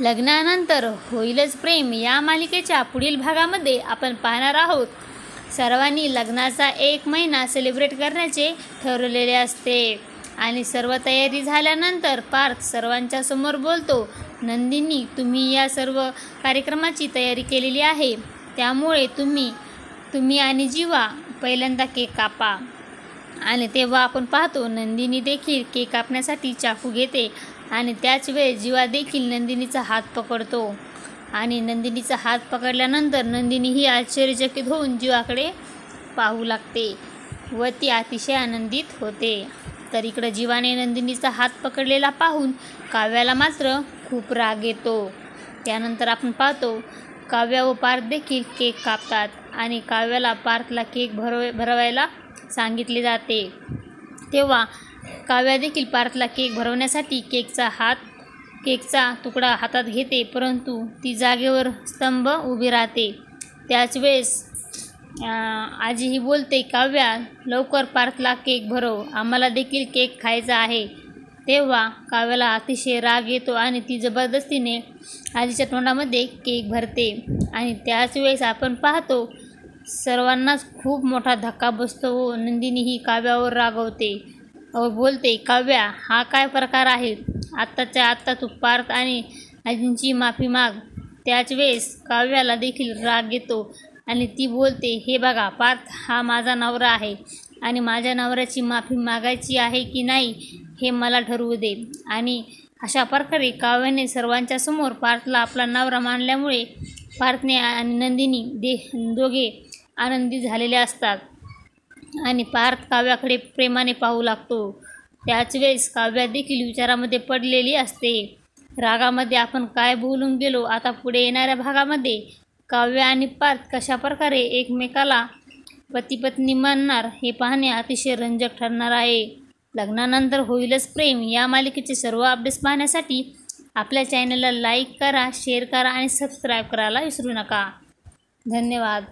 लग्नानंतर होईलच प्रेम या मालिकेच्या पुढील भागामध्ये आपण पाहणार आहोत. सर्वांनी लग्नाचा 1 महिना सेलिब्रेट करण्याचे ठरवलेले असते आणि सर्व तयारी झाल्यानंतर पार्थ सर्वांच्या समोर बोलतो, नंदिनी, तुम्ही या सर्व कार्यक्रमाची तयारी केलेली आहे, त्यामुळे तुम्ही आणि जीवा पहिल्यांदा केक कापा. आणि तेव्हा आपण पाहतो नंदिनी देखील केक कापण्यासाठी चाकू घेते आणि त्याच वेळेस जीवा देखील नंदिनीचा हात पकडतो आणि नंदिनीचा हात पकडल्यानंतर नंदिनी ही आश्चर्यचकित होऊन जीवाकडे पाहू लागते व ती अतिशय आनंदित होते. तर इकडं जीवाने नंदिनीचा हात पकडलेला पाहून काव्याला मात्र खूप राग येतो. त्यानंतर आपण पाहतो काव्या व पार्थ देखील केक कापतात आणि काव्याला पार्थला केक भरवायला सांगितले जाते. तेव्हा काव्या देखील पार्थला केक भरवण्यासाठी केकचा तुकडा हातात घेते, परंतु ती जागेवर स्तंभ उभी राहते. त्याच वेळेस आजी ही बोलते, काव्या, लवकर पार्थला केक भरव, आम्हाला देखील केक खायचा आहे. तेव्हा काव्याला अतिशय राग येतो आणि ती जबरदस्तीने आजीच्या तोंडामध्ये केक भरते आणि त्याच वेळेस आपण पाहतो सर्वांनाच खूप मोठा धक्का बसतो व नंदिनी ही काव्यावर रागवते व बोलते, काव्या, हा काय प्रकार आहे? आत्ताच्या आत्ता तू पार्थ आणि आजींची माफी माग. त्याच वेळेस काव्याला देखील राग येतो आणि ती बोलते, हे बघा पार्थ, हा माझा नवरा आहे आणि माझ्या नवऱ्याची माफी मागायची आहे की नाही हे मला ठरवू दे. आणि अशा प्रकारे काव्याने सर्वांच्या समोर पार्थला आपला नवरा मानल्यामुळे पार्थने आणि नंदिनी दोघे आनंदी झालेले असतात आणि पार्थ काव्याकडे प्रेमाने पाहू लागतो. त्याच वेळेस काव्या देखील विचारामध्ये पडलेली असते. रागामध्ये आपण काय बोलून गेलो. आता पुढे येणाऱ्या भागामध्ये काव्या आणि पार्थ कशाप्रकारे एकमेकाला पती-पत्नी मानणार हे पाहणे अतिशय रंजक ठरणार आहे. लग्नानंतर होईलच प्रेम या मालिकेचे सर्व अपडेट्स पाहण्यासाठी आपल्या चॅनलला लाईक करा, शेअर करा आणि सबस्क्राईब करायला विसरू नका. धन्यवाद.